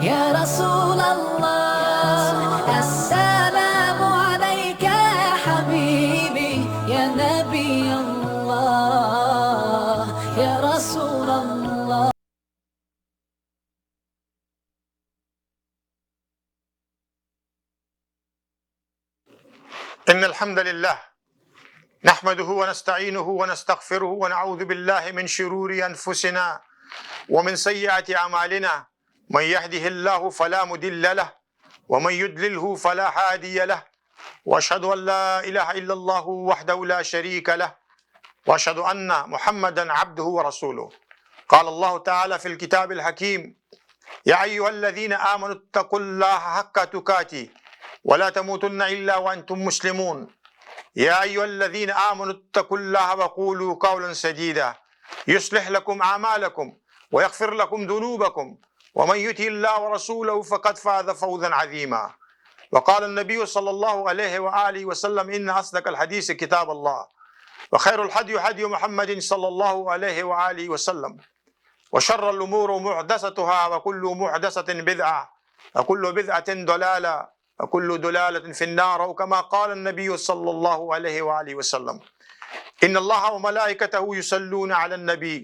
يا رسول الله السلام عليك يا حبيبي يا نبي الله يا رسول الله. إن الحمد لله نحمده ونستعينه ونستغفره ونعوذ بالله من شرور أنفسنا ومن سيئات أعمالنا. من يهده الله فلا مضل له ومن يضلله فلا هادي له، وأشهد أن لا إله إلا الله وحده لا شريك له، وأشهد أن محمدا عبده ورسوله. قال الله تعالى في الكتاب الحكيم: يا أيها الذين آمنوا اتقوا الله حق تقاته ولا تموتن إلا وأنتم مسلمون. يا أيها الذين آمنوا اتقوا الله وقولوا قولا سديدا يصلح لكم أعمالكم ويغفر لكم ذنوبكم، ومن يطع الله ورسوله فقد فاز فوزا عظيما. وقال النبي صلى الله عليه وآله وسلم: إن أصدق الحديث كتاب الله، وخير الهدي هدي محمد صلى الله عليه وآله وسلم، وشر الأمور محدثتها، وكل محدثة بدعة، وكل بدعة ضلالة، وكل ضلالة في النار، أو كما قال النبي صلى الله عليه وآله وسلم: إن الله وملائكته يصلون على النبي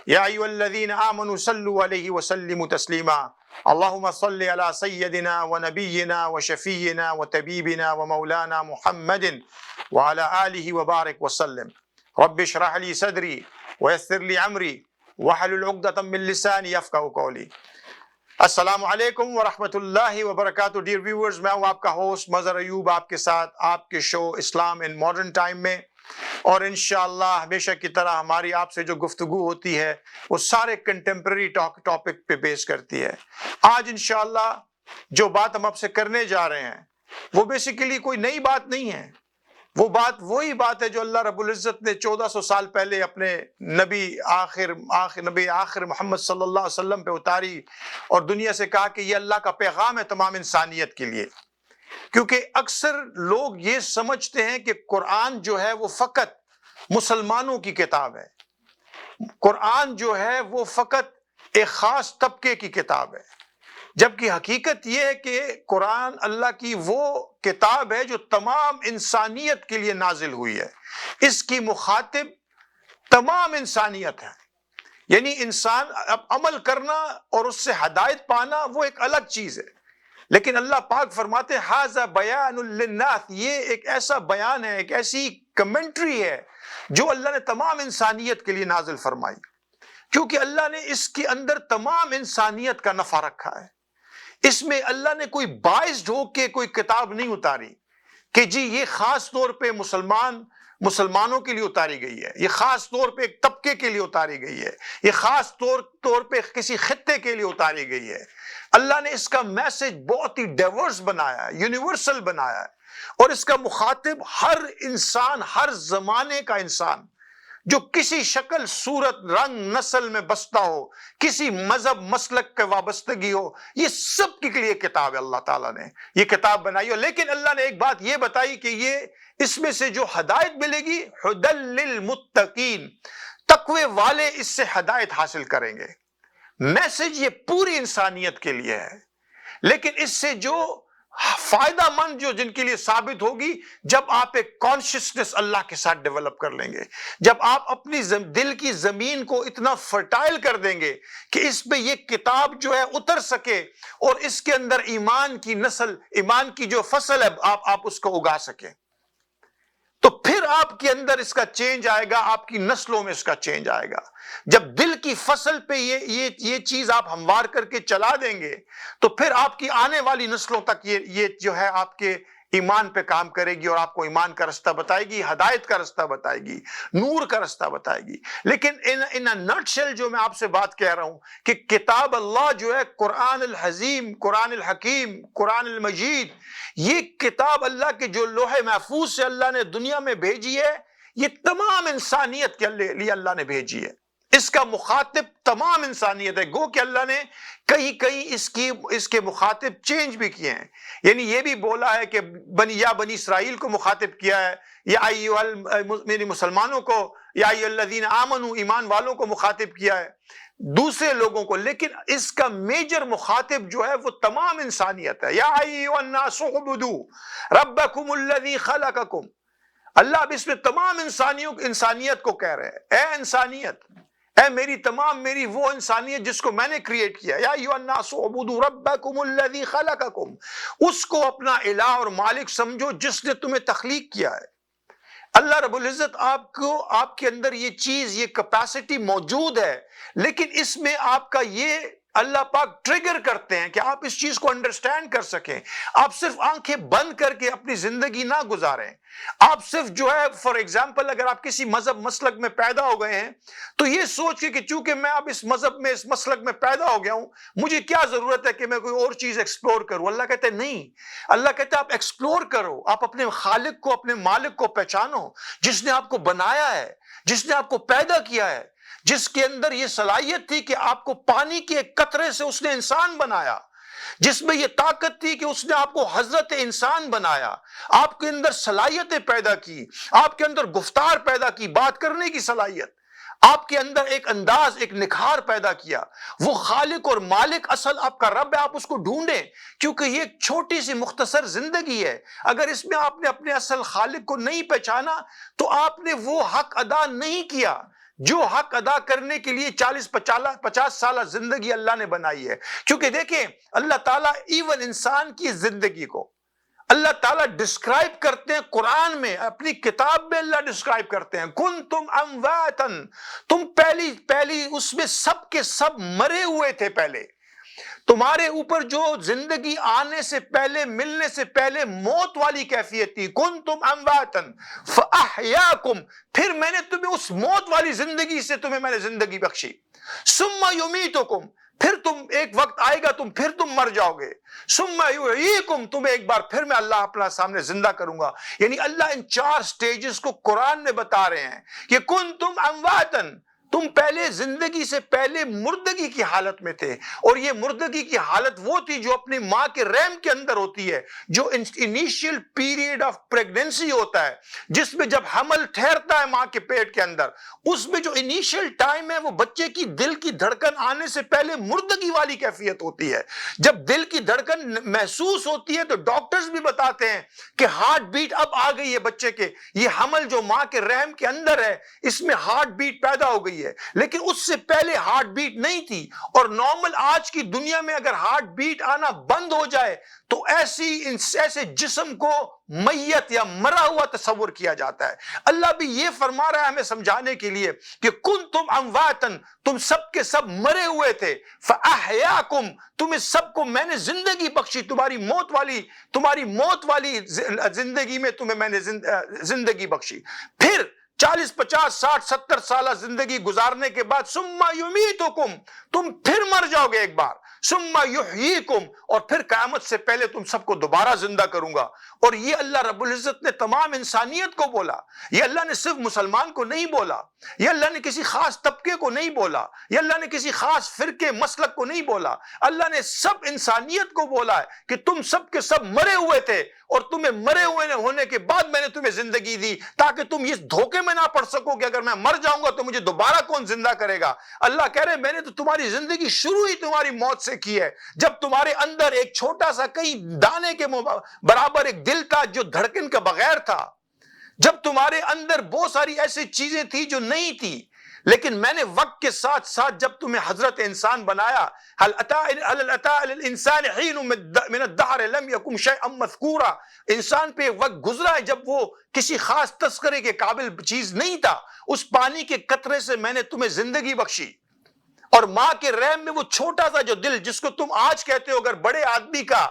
يا أيها الذين آمنوا صلوا عليه وسلموا تسليما. اللهم صل على سيدنا ونبينا وشفينا وطبيبنا ومولانا محمد وعلى آله وبارك وسلم. رب اشرح لي صدري ويسر لي أمري واحلل عقدة من لساني يفقهوا قولي. السلام علیکم ورحمۃ اللہ وبرکاتہ. ڈیئر ویورز، میں ہوں آپ کا ہوسٹ مظہر ایوب، آپ کے ساتھ آپ کے شو اسلام ان ماڈرن ٹائم میں. اور انشاءاللہ ہمیشہ کی طرح ہماری آپ سے جو گفتگو ہوتی ہے وہ سارے کنٹمپریری ٹاپک پہ بیس کرتی ہے. آج انشاءاللہ جو بات ہم آپ سے کرنے جا رہے ہیں وہ بیسیکلی کوئی نئی بات نہیں ہے. وہ بات وہی بات ہے جو اللہ رب العزت نے 1400 سال پہلے اپنے نبی آخر محمد صلی اللہ علیہ وسلم پہ اتاری، اور دنیا سے کہا کہ یہ اللہ کا پیغام ہے تمام انسانیت کے لیے. کیونکہ اکثر لوگ یہ سمجھتے ہیں کہ قرآن جو ہے وہ فقط مسلمانوں کی کتاب ہے، قرآن جو ہے وہ فقط ایک خاص طبقے کی کتاب ہے، جبکہ حقیقت یہ ہے کہ قرآن اللہ کی وہ کتاب ہے جو تمام انسانیت کے لیے نازل ہوئی ہے. اس کی مخاطب تمام انسانیت ہے. یعنی انسان اب عمل کرنا اور اس سے ہدایت پانا وہ ایک الگ چیز ہے، لیکن اللہ پاک فرماتے ہیں ھذا بیان للناس، یہ ایک ایسا بیان ہے، ایک ایسی کمنٹری ہے جو اللہ نے تمام انسانیت کے لیے نازل فرمائی، کیونکہ اللہ نے اس کے اندر تمام انسانیت کا نفع رکھا ہے. اس میں اللہ نے کوئی باعث ہو کے کوئی کتاب نہیں اتاری کہ جی یہ خاص طور پہ مسلمانوں کے لیے اتاری گئی ہے، یہ خاص طور پہ ایک طبقے کے لیے اتاری گئی ہے، یہ خاص طور پہ کسی خطے کے لیے اتاری گئی ہے. اللہ نے اس کا میسج بہت ہی ڈائیورس بنایا ہے، یونیورسل بنایا ہے، اور اس کا مخاطب ہر انسان، ہر زمانے کا انسان جو کسی شکل صورت رنگ نسل میں بستا ہو، کسی مذہب مسلک کے وابستگی ہو، یہ سب کے لیے کتاب ہے. اللہ تعالیٰ نے یہ کتاب بنائی ہو. لیکن اللہ نے ایک بات یہ بتائی کہ یہ اس میں سے جو ہدایت ملے گی ھدی للمتقین، تقوی والے اس سے ہدایت حاصل کریں گے. میسج یہ پوری انسانیت کے لیے ہے، لیکن اس سے جو فائدہ مند جو جن کے لیے ثابت ہوگی جب آپ ایک کانشسنس اللہ کے ساتھ ڈیولپ کر لیں گے، جب آپ اپنی دل کی زمین کو اتنا فرٹائل کر دیں گے کہ اس پہ یہ کتاب جو ہے اتر سکے، اور اس کے اندر ایمان کی نسل، ایمان کی جو فصل ہے آپ اس کو اگا سکیں، تو پھر آپ کے اندر اس کا چینج آئے گا، آپ کی نسلوں میں اس کا چینج آئے گا. جب دل کی فصل پہ یہ چیز آپ ہموار کر کے چلا دیں گے تو پھر آپ کی آنے والی نسلوں تک یہ جو ہے آپ کے ایمان پہ کام کرے گی، اور آپ کو ایمان کا رستہ بتائے گی، ہدایت کا رستہ بتائے گی، نور کا رستہ بتائے گی. لیکن ان نٹ شیل جو میں آپ سے بات کہہ رہا ہوں کہ کتاب اللہ جو ہے، قرآن العظیم، قرآن الحکیم، قرآن المجید، یہ کتاب اللہ کے جو لوح محفوظ سے اللہ نے دنیا میں بھیجی ہے، یہ تمام انسانیت کے لیے اللہ نے بھیجی ہے. اس کا مخاطب تمام انسانیت ہے. گو کہ اللہ نے کئی اس کے مخاطب چینج بھی کیے ہیں. یعنی یہ بھی بولا ہے کہ بنی اسرائیل کو مخاطب کیا ہے، یا میری مسلمانوں کو، یا الذین آمنوا ایمان والوں کو مخاطب کیا ہے، دوسرے لوگوں کو. لیکن اس کا میجر مخاطب جو ہے وہ تمام انسانیت ہے. یا ایھا الناس اعبدوا ربکم الذی خلقکم. اللہ اب اس میں تمام انسانیت کو کہہ رہے ہیں، اے انسانیت، اے میری وہ انسانیت جس کو میں نے کریٹ کیا. یا ایھا الناس اعبدوا ربکم الذی خلقکم. اس کو اپنا الہ اور مالک سمجھو جس نے تمہیں تخلیق کیا ہے. اللہ رب العزت آپ کے اندر یہ چیز، یہ کیپیسٹی موجود ہے، لیکن اس میں آپ کا یہ اللہ پاک ٹریگر کرتے ہیں کہ آپ اس چیز کو انڈرسٹینڈ کر سکیں. آپ صرف آنکھیں بند کر کے اپنی زندگی نہ گزاریں. آپ صرف جو ہے فار ایگزامپل اگر آپ کسی مذہب مسلک میں پیدا ہو گئے ہیں تو یہ سوچ کے کہ چونکہ میں اب اس مذہب میں، اس مسلک میں پیدا ہو گیا ہوں، مجھے کیا ضرورت ہے کہ میں کوئی اور چیز ایکسپلور کروں. اللہ کہتے ہیں نہیں. اللہ کہتے ہیں آپ ایکسپلور کرو، آپ اپنے خالق کو، اپنے مالک کو پہچانو جس نے آپ کو بنایا ہے، جس نے آپ کو پیدا کیا ہے، جس کے اندر یہ صلاحیت تھی کہ آپ کو پانی کے ایک قطرے سے اس نے انسان بنایا، جس میں یہ طاقت تھی کہ اس نے آپ کو حضرت انسان بنایا، آپ کے اندر صلاحیتیں پیدا کی، آپ کے اندر گفتار پیدا کی، بات کرنے کی صلاحیت، آپ کے اندر ایک انداز، ایک نکھار پیدا کیا. وہ خالق اور مالک اصل آپ کا رب ہے. آپ اس کو ڈھونڈیں کیونکہ یہ ایک چھوٹی سی مختصر زندگی ہے. اگر اس میں آپ نے اپنے اصل خالق کو نہیں پہچانا تو آپ نے وہ حق ادا نہیں کیا جو حق ادا کرنے کے لیے 40-50 سالہ زندگی اللہ نے بنائی ہے. کیونکہ دیکھیں اللہ تعالیٰ ایون انسان کی زندگی کو اللہ تعالیٰ ڈسکرائب کرتے ہیں قرآن میں، اپنی کتاب میں اللہ ڈسکرائب کرتے ہیں کنتم امواتا، تم پہلی اس میں سب کے سب مرے ہوئے تھے. پہلے تمہارے اوپر جو زندگی آنے سے پہلے، ملنے سے پہلے موت والی کیفیت تھی. کنتم امواتا فاحیاکم، پھر میں نے تمہیں اس موت والی زندگی سے میں نے زندگی بخشی. ثم یمیتکم، پھر تم ایک وقت آئے گا پھر تم مر جاؤ گے. ثم یحییکم، تمہیں ایک بار پھر میں اللہ اپنا سامنے زندہ کروں گا. یعنی اللہ ان 4 سٹیجز کو قرآن میں بتا رہے ہیں کہ کنتم امواتا، تم پہلے زندگی سے پہلے مردگی کی حالت میں تھے. اور یہ مردگی کی حالت وہ تھی جو اپنی ماں کے رحم کے اندر ہوتی ہے، جو انیشیل پیریڈ آف پریگننسی ہوتا ہے، جس میں جب حمل ٹھہرتا ہے ماں کے پیٹ کے اندر، اس میں جو انیشیل ٹائم ہے وہ بچے کی دل کی دھڑکن آنے سے پہلے مردگی والی کیفیت ہوتی ہے. جب دل کی دھڑکن محسوس ہوتی ہے تو ڈاکٹرز بھی بتاتے ہیں کہ ہارٹ بیٹ اب آ گئی ہے بچے کے. یہ حمل جو ماں کے رحم کے اندر ہے اس میں ہارٹ بیٹ پیدا ہو گئی ہے، لیکن اس سے پہلے ہارٹ بیٹ نہیں تھی. اور نارمل آج کی دنیا میں اگر ہارٹ بیٹ آنا بند ہو جائے تو ایسے جسم کو میت یا مرا ہوا تصور کیا جاتا ہے. اللہ بھی یہ فرما رہا ہے ہمیں سمجھانے کے لیے کہ کنتم امواتا، تم سب کے سب مرے ہوئے تھے. فاحیاکم، تمہیں سب کو میں نے زندگی بخشی. تمہاری موت والی زندگی میں تمہیں میں نے زندگی بخشی. پھر 40-50-60-70 سالہ زندگی گزارنے کے بعد ثم یمیتکم، تم پھر مر جاؤ گے ایک بار. ثم یحییکم، اور پھر قیامت سے پہلے تم سب کو دوبارہ زندہ کروں گا. اور یہ اللہ رب العزت نے تمام انسانیت کو بولا. یہ اللہ نے صرف مسلمان کو نہیں بولا، یہ اللہ نے کسی خاص طبقے کو نہیں بولا، یہ اللہ نے کسی خاص فرقے مسلک کو نہیں بولا. اللہ نے سب انسانیت کو بولا ہے کہ تم سب کے سب مرے ہوئے تھے اور تمہیں مرے ہوئے ہونے کے بعد میں نے تمہیں زندگی دی تاکہ تم اس دھوکے میں نہ پڑ سکو کہ اگر میں مر جاؤں گا تو مجھے دوبارہ کون زندہ کرے گا. اللہ کہہ رہے میں نے تو تمہاری زندگی شروع ہی تمہاری موت سے کی ہے، جب تمہارے اندر ایک چھوٹا سا کئی دانے کے برابر ایک دل تھا جو دھڑکن کا بغیر تھا، جب تمہارے اندر بہت ساری ایسی چیزیں تھی جو نہیں تھی، لیکن میں نے وقت کے ساتھ ساتھ جب تمہیں حضرت انسان بنایا، هل اتى الانسان حين من الدهر لم يكن شيئا مذكورا، انسان پہ وقت گزرا ہے جب وہ کسی خاص تذکرے کے قابل چیز نہیں تھا. اس پانی کے قطرے سے میں نے تمہیں زندگی بخشی. اور ماں کے رحم میں وہ چھوٹا سا جو دل جس کو تم آج کہتے ہو اگر بڑے آدمی کا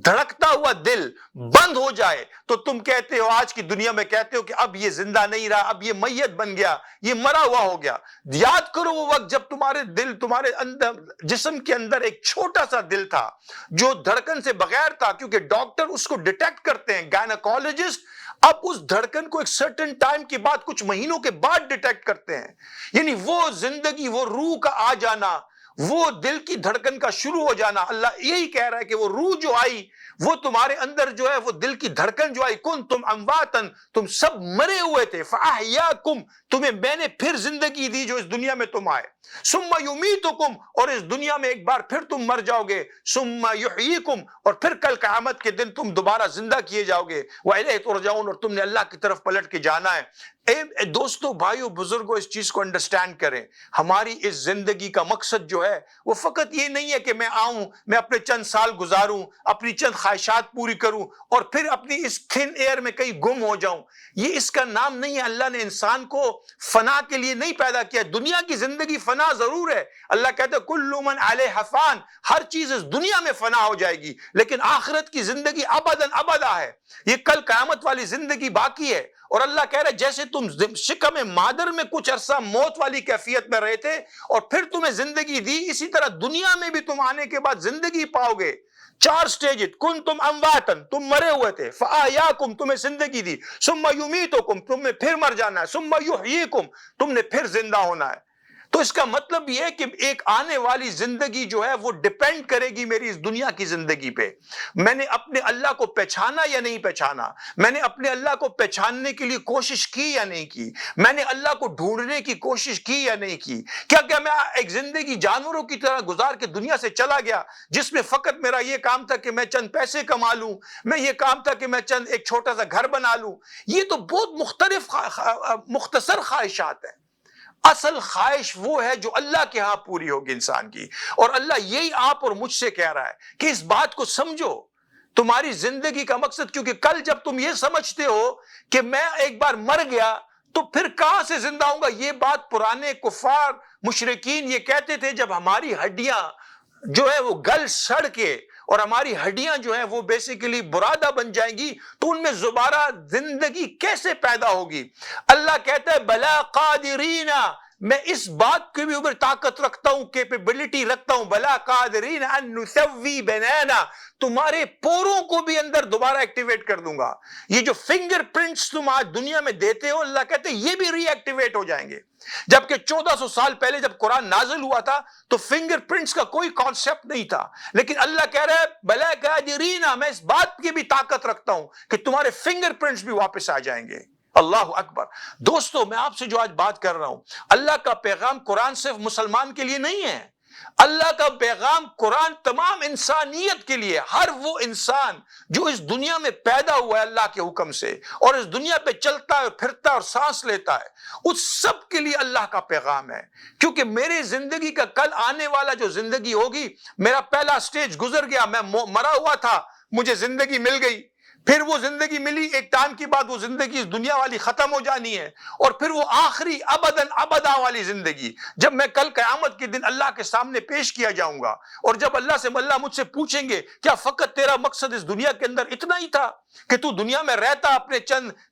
دھڑکتا ہوا دل بند ہو جائے تو تم کہتے ہو آج کی دنیا میں کہتے ہو کہ اب یہ زندہ نہیں رہا، اب یہ میت بن گیا، یہ مرا ہوا ہو گیا. یاد کرو وہ وقت جب تمہارے اندر جسم کے اندر ایک چھوٹا سا دل تھا جو دھڑکن سے بغیر تھا، کیونکہ ڈاکٹر اس کو ڈیٹیکٹ کرتے ہیں، گائنیکولوجسٹ اب اس دھڑکن کو ایک سرٹن ٹائم کے بعد، کچھ مہینوں کے بعد ڈیٹیکٹ کرتے ہیں. یعنی وہ زندگی، وہ روح کا آ جانا، وہ دل کی دھڑکن کا شروع ہو جانا. اللہ یہی کہہ رہا ہے کہ وہ روح جو آئی، وہ تمہارے اندر جو ہے، وہ دل کی دھڑکن جو آئی، کنتم امواتن، تم سب مرے ہوئے تھے، فاحیاکم، تمہیں میں نے پھر زندگی دی جو اس دنیا میں تم آئے، ثم یمیتکم، اور اس دنیا میں ایک بار پھر تم مر جاؤ گے، ثم یحییکم، اور پھر کل قیامت کے دن تم دوبارہ زندہ کیے جاؤ گے، وإلیہ ترجعون، اور تم نے اللہ کی طرف پلٹ کے جانا ہے. اے دوستو، بھائیو، بزرگوں، اس چیز کو انڈرسٹینڈ کریں. ہماری اس زندگی کا مقصد جو ہے وہ فقط یہ نہیں ہے کہ میں آؤں، میں اپنے چند سال گزاروں، اپنی چند خواہشات پوری کروں اور پھر اپنی اس تھن ایئر میں کہیں گم ہو جاؤں. یہ اس کا نام نہیں ہے. اللہ نے انسان کو فنا کے لیے نہیں پیدا کیا. دنیا کی زندگی فنا ضرور ہے. اللہ کہتا ہے کل من علیہ فان، ہر چیز اس دنیا میں فنا ہو جائے گی، لیکن آخرت کی زندگی ابداً ابدا ہے. یہ کل قیامت والی زندگی باقی ہے. اور اللہ کہہ رہا ہے جیسے تم شکم مادر میں کچھ عرصہ موت والی کیفیت میں رہے تھے اور پھر تمہیں زندگی دی، اسی طرح دنیا میں بھی تم آنے کے بعد زندگی پاؤ گے. 4 سٹیج. کنتم امواتن، تم مرے ہوئے تھے، فاحیاکم، تمہیں زندگی دی، ثم یمیتکم، تمہیں پھر مر جانا ہے، ثم یحییکم، تم نے پھر زندہ ہونا ہے. تو اس کا مطلب یہ ہے کہ ایک آنے والی زندگی جو ہے وہ ڈیپینڈ کرے گی میری اس دنیا کی زندگی پہ. میں نے اپنے اللہ کو پہچانا یا نہیں پہچانا، میں نے اپنے اللہ کو پہچاننے کے لیے کوشش کی یا نہیں کی، میں نے اللہ کو ڈھونڈنے کی کوشش کی یا نہیں کی. کیا میں ایک زندگی جانوروں کی طرح گزار کے دنیا سے چلا گیا جس میں فقط میرا یہ کام تھا کہ میں چند پیسے کما لوں، میں یہ کام تھا کہ میں چند ایک چھوٹا سا گھر بنا لوں. یہ تو بہت مختصر خواہشات ہیں. اصل خواہش وہ ہے جو اللہ کے ہاں پوری ہوگی انسان کی. اور اللہ یہی آپ اور مجھ سے کہہ رہا ہے کہ اس بات کو سمجھو. تمہاری زندگی کا مقصد، کیونکہ کل جب تم یہ سمجھتے ہو کہ میں ایک بار مر گیا تو پھر کہاں سے زندہ ہوں گا، یہ بات پرانے کفار مشرکین یہ کہتے تھے جب ہماری ہڈیاں جو ہے وہ گل سڑ کے اور ہماری ہڈیاں جو ہیں وہ بیسیکلی برادہ بن جائیں گی تو ان میں دوبارہ زندگی کیسے پیدا ہوگی. اللہ کہتا ہے بلا قادرین، میں اس بات کے بھی اوپر طاقت رکھتا ہوں، کیپیبلٹی رکھتا ہوں، بلا قادرین ان نسوی بنانا، تمہارے پوروں کو بھی اندر دوبارہ ایکٹیویٹ کر دوں گا. یہ جو فنگر پرنٹس تم آج دنیا میں دیتے ہو، اللہ کہتے ہیں یہ بھی ری ایکٹیویٹ ہو جائیں گے. جبکہ 1400 سال پہلے جب قرآن نازل ہوا تھا تو فنگر پرنٹس کا کوئی کانسیپٹ نہیں تھا، لیکن اللہ کہہ رہا ہے بلا قادرین، میں اس بات کی بھی طاقت رکھتا ہوں کہ تمہارے فنگر پرنٹس بھی واپس آ جائیں گے. اللہ اکبر. دوستو، میں آپ سے جو آج بات کر رہا ہوں، اللہ کا پیغام قرآن صرف مسلمان کے لیے نہیں ہے. اللہ کا پیغام قرآن تمام انسانیت کے لیے، ہر وہ انسان جو اس دنیا میں پیدا ہوا ہے اللہ کے حکم سے اور اس دنیا پہ چلتا ہے، پھرتا ہے اور سانس لیتا ہے، اس سب کے لیے اللہ کا پیغام ہے. کیونکہ میری زندگی کا کل آنے والا جو زندگی ہوگی، میرا پہلا سٹیج گزر گیا، میں مرا ہوا تھا، مجھے زندگی مل گئی، پھر وہ زندگی ملی، ایک ٹائم کے بعد وہ زندگی اس دنیا والی ختم ہو جانی ہے، اور پھر وہ آخری ابداً ابدا والی زندگی جب میں کل قیامت کے دن اللہ کے سامنے پیش کیا جاؤں گا، اور جب اللہ مجھ سے پوچھیں گے کیا فقط تیرا مقصد اس دنیا کے اندر اتنا ہی تھا کہ تو دنیا میں رہتا، اپنے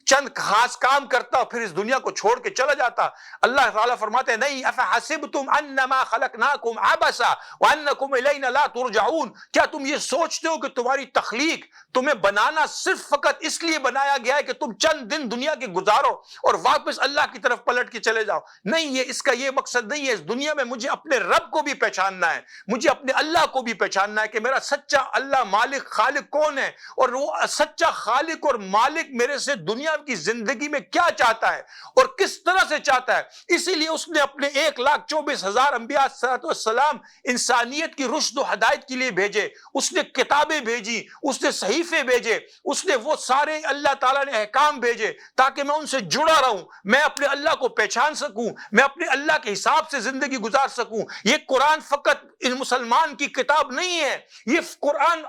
چند خاص کام کرتا اور پھر اس دنیا کو چھوڑ کے چلا جاتا. اللہ تعالیٰ فرماتے ہیں نہیں، افحسبتم انما خلقناکم عبثا وانکم الینا لا ترجعون، کیا تم یہ سوچتے ہو کہ تمہاری تخلیق، تمہیں بنانا صرف فقط اس لیے بنایا گیا ہے کہ تم چند دن دنیا کے گزارو اور واپس اللہ کی طرف پلٹ کے چلے جاؤ؟ نہیں، اس کا یہ مقصد نہیں ہے. اس دنیا میں مجھے اپنے رب کو بھی پہچاننا ہے، مجھے اپنے اللہ کو بھی پہچاننا ہے کہ میرا سچا اللہ مالک خالق کون ہے، اور وہ سچا خالق اور مالک میرے سے دنیا کی زندگی میں کیا چاہتا ہے اور کس طرح سے چاہتا ہے. اسی لیے اس نے اپنے 1,24,000 انبیاء السلام انسانیت کی رشد و ہدایت کے لیے بھیجے. اس نے کتابیں بھیجی، اس نے صحیفے بھیجے، اس نے وہ سارے اللہ تعالیٰ نے احکام بھیجے تاکہ میں ان سے جڑا رہوں، میں اپنے اللہ کو پہچان سکوں، میں اپنے اللہ کے حساب سے زندگی گزار سکوں. یہ قرآن فقط ان مسلمان کی کتاب نہیں ہے، یہ قرآن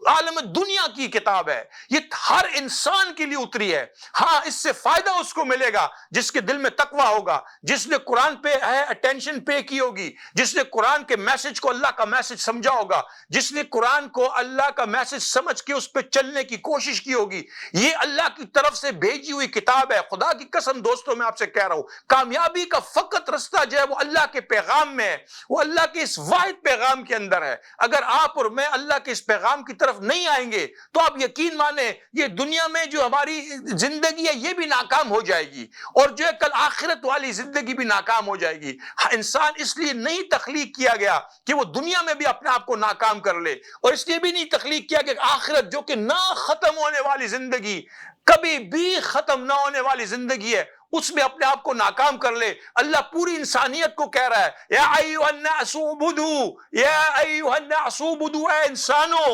عالم دنیا کی کتاب ہے، یہ ہر انسان کے لیے اتری ہے. ہاں، اس سے فائدہ اس کو ملے گا جس کے دل میں تقویٰ ہوگا، جس نے قرآن پہ اٹینشن پے کی ہوگی، جس نے قرآن کے میسج کو اللہ کا میسج سمجھا ہوگا، جس نے قرآن کو اللہ کا میسج سمجھ کے اس پہ چلنے کی کوشش کی ہوگی. یہ اللہ کی طرف سے بھیجی ہوئی کتاب ہے. خدا کی قسم دوستوں، میں آپ سے کہہ رہا ہوں، کامیابی کا فقط رستہ جو ہے وہ اللہ کے پیغام میں ہے، وہ اللہ کے اس واحد پیغام کے اندر ہے. اگر آپ اور میں اللہ کے اس پیغام کی طرف طرف نہیں آئیں گے تو آپ یقین مانیں یہ دنیا میں جو ہماری زندگی ہے یہ بھی ناکام ہو جائے گی، اور جو ہے کل آخرت والی زندگی بھی ناکام ہو جائے گی۔ انسان اس لیے نہیں تخلیق کیا گیا کہ وہ دنیا میں بھی اپنے آپ کو ناکام کر لے، اور اس لیے بھی نہیں تخلیق کیا کہ آخرت جو کہ نہ ختم ہونے والی زندگی، کبھی بھی ختم نہ ہونے والی زندگی ہے، اس میں اپنے آپ کو ناکام کر لے۔ اللہ پوری انسانیت کو کہہ رہا ہے یا ایھا الناس اعبدوا، یا ایھا الناس اعبدوا، اے انسانو۔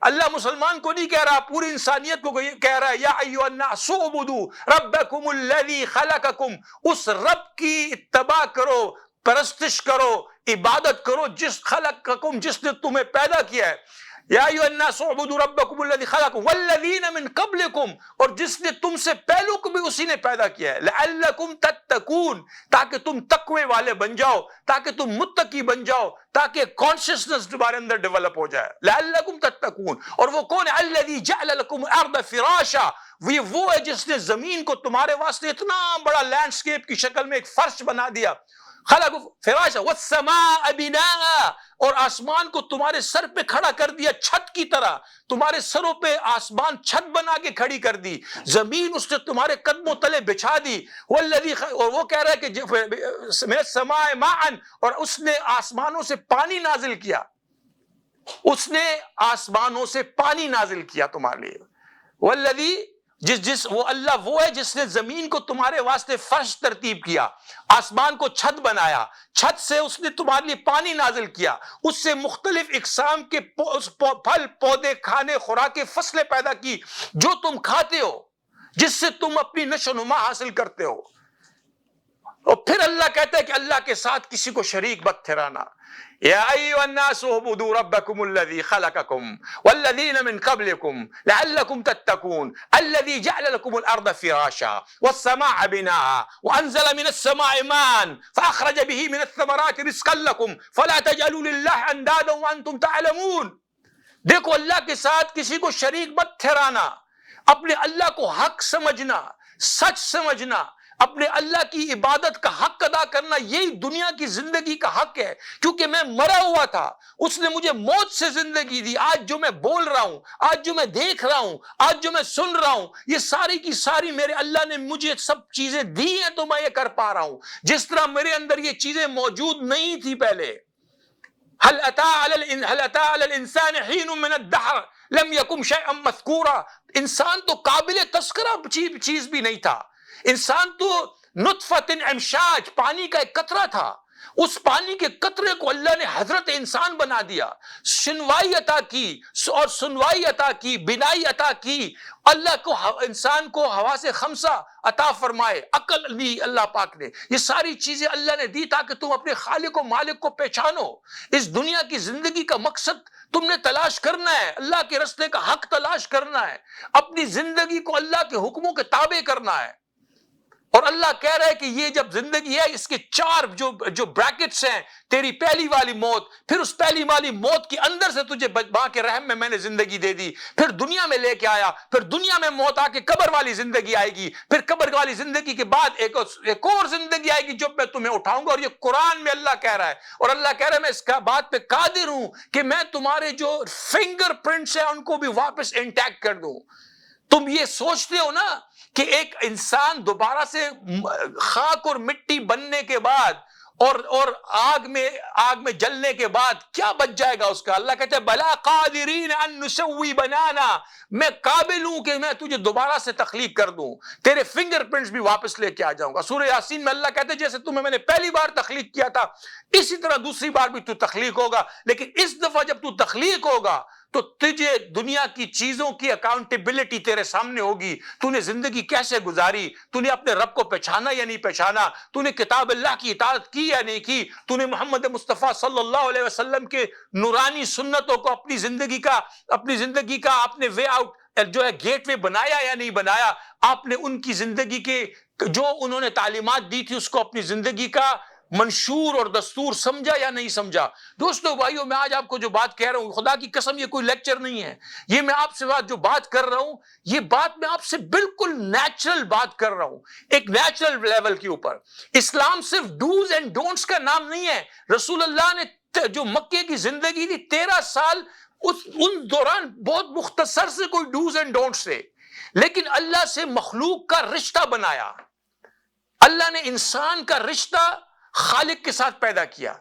اللہ مسلمان کو نہیں کہہ رہا، پوری انسانیت کو کہہ رہا ہے یا ایھا الناس اعبدوا ربکم الذی خلقکم، اس رب کی اتباع کرو، پرستش کرو، عبادت کرو جس خلقکم، جس نے تمہیں پیدا کیا ہے۔ یا ایھا الناس اعبدوا ربکم الذی خلقکم والذین من قبلکم، اور جس نے تم سے پہلو کو بھی اسی نے پیدا کیا ہے، لعلکم تتقون، تاکہ تم تقوی والے بن جاؤ، تاکہ تم متقی بن جاؤ، تاکہ کانشسنس تمہارے اندر ڈیولپ ہو جائے، لعلکم تتقون۔ اور وہ کون ہے؟ الذی جعل لکم الارض فراشا، وہ ہے جس نے زمین کو تمہارے واسطے اتنا بڑا لینڈسکیپ کی شکل میں ایک فرش بنا دیا، خلق فراشا والسماء بناء، اور آسمان کو تمہارے سر پہ کھڑا کر دیا چھت کی طرح، تمہارے سروں پہ آسمان چھت بنا کے کھڑی کر دی، زمین اس نے تمہارے قدموں تلے بچھا دی، والذی، اور وہ کہہ رہا ہے کہ من السماء ماء، اور اس نے آسمانوں سے پانی نازل کیا، اس نے آسمانوں سے پانی نازل کیا تمہارے لیے، والذی، وہ اللہ وہ ہے جس نے زمین کو تمہارے واسطے فرش ترتیب کیا، آسمان کو چھت بنایا، چھت سے اس نے تمہارے لیے پانی نازل کیا، اس سے مختلف اقسام کے پھل پودے، کھانے، خوراکیں، فصلیں پیدا کی جو تم کھاتے ہو، جس سے تم اپنی نشو و نما حاصل کرتے ہو۔ اور پھر اللہ کہتا ہے کہ اللہ کے ساتھ کسی کو شریک مت ٹھہرانا۔ یا ایھا الناس اعبدوا ربکم الذی خلقکم والذین من قبلکم لعلکم تتقون الذی جعل لکم الارض فراشا والسماء بناء وانزل من السماء ماء فاخرج به من الثمرات رزقا لکم فلا تجعلوا للہ اندادا وانتم تعلمون۔ دیکھو اللہ کے ساتھ کسی کو شریک مت ٹھہرانا، اپنے اللہ کو حق سمجھنا، سچ سمجھنا، اپنے اللہ کی عبادت کا حق ادا کرنا، یہی دنیا کی زندگی کا حق ہے۔ کیونکہ میں مرا ہوا تھا، اس نے مجھے موت سے زندگی دی، آج جو میں بول رہا ہوں، آج جو میں دیکھ رہا ہوں، آج جو میں سن رہا ہوں، یہ ساری کی ساری میرے اللہ نے مجھے سب چیزیں دی ہیں تو میں یہ کر پا رہا ہوں، جس طرح میرے اندر یہ چیزیں موجود نہیں تھی پہلے۔ هل اتى على الانسان حين من الدهر لم يكن شيئا مذكورا، انسان تو قابل تذکرہ چیز بھی نہیں تھا، انسان تو نطفۃ امشاج، پانی کا ایک قطرہ تھا، اس پانی کے قطرے کو اللہ نے حضرت انسان بنا دیا، سنوائی عطا کی، اور سنوائی عطا کی، بینائی عطا کی، اللہ کو انسان کو حواس خمسہ عطا فرمائے، عقل دی اللہ پاک نے، یہ ساری چیزیں اللہ نے دی تاکہ تم اپنے خالق و مالک کو پہچانو۔ اس دنیا کی زندگی کا مقصد تم نے تلاش کرنا ہے، اللہ کے رستے کا حق تلاش کرنا ہے، اپنی زندگی کو اللہ کے حکموں کے تابع کرنا ہے۔ اور اللہ کہہ رہا ہے کہ یہ جب زندگی ہے، اس کے چار جو بریکٹس ہیں، تیری پہلی والی موت، پھر اس پہلی والی موت کے اندر سے تجھے ماں کے رحم میں نے زندگی دے دی، پھر دنیا میں لے کے آیا، پھر دنیا میں موت آ کے قبر والی زندگی آئے گی، پھر قبر والی زندگی کے بعد ایک اور زندگی آئے گی جب میں تمہیں اٹھاؤں گا۔ اور یہ قرآن میں اللہ کہہ رہا ہے، اور اللہ کہہ رہا ہے میں اس کا بات پہ قادر ہوں کہ میں تمہارے جو فنگر پرنٹس ہیں ان کو بھی واپس انٹیکٹ کر دوں۔ تم یہ سوچتے ہو نا کہ ایک انسان دوبارہ سے خاک اور مٹی بننے کے بعد اور آگ میں جلنے کے بعد کیا بچ جائے گا اس کا؟ اللہ کہتے ہیں بلا قادرین ان نسوی بنانا، میں قابل ہوں کہ میں تجھے دوبارہ سے تخلیق کر دوں، تیرے فنگر پرنٹس بھی واپس لے کے آ جاؤں گا۔ سورہ یاسین میں اللہ کہتے ہیں جیسے تمہیں میں نے پہلی بار تخلیق کیا تھا اسی طرح دوسری بار بھی تو تخلیق ہوگا، لیکن اس دفعہ جب تو تخلیق ہوگا تو تجھے دنیا کی چیزوں کی اکاؤنٹیبلٹی تیرے سامنے ہوگی، تو نے زندگی کیسے گزاری، تو نے اپنے رب کو پہچانا یا نہیں پہچانا، تو نے کتاب اللہ کی اطاعت کی یا نہیں کی، تو نے محمد مصطفیٰ صلی اللہ علیہ وسلم کے نورانی سنتوں کو اپنی زندگی کا آپ نے وے آؤٹ جو ہے گیٹ وے بنایا یا نہیں بنایا، آپ نے ان کی زندگی کے جو انہوں نے تعلیمات دی تھی اس کو اپنی زندگی کا منشور اور دستور سمجھا یا نہیں سمجھا۔ دوستو بھائیو، میں آج آپ کو جو بات کہہ رہا ہوں، خدا کی قسم یہ کوئی لیکچر نہیں ہے، یہ میں آپ سے جو بات کر رہا ہوں، یہ بات میں آپ سے بالکل نیچرل بات کر رہا ہوں، ایک نیچرل لیول کے اوپر۔ اسلام صرف ڈوز اینڈ ڈونٹس کا نام نہیں ہے۔ رسول اللہ نے جو مکے کی زندگی تھی 13 سال ان دوران بہت مختصر سے کوئی ڈوز اینڈ ڈونٹس تھے، لیکن اللہ سے مخلوق کا رشتہ بنایا. اللہ نے انسان کا رشتہ خالق کے ساتھ پیدا کیا.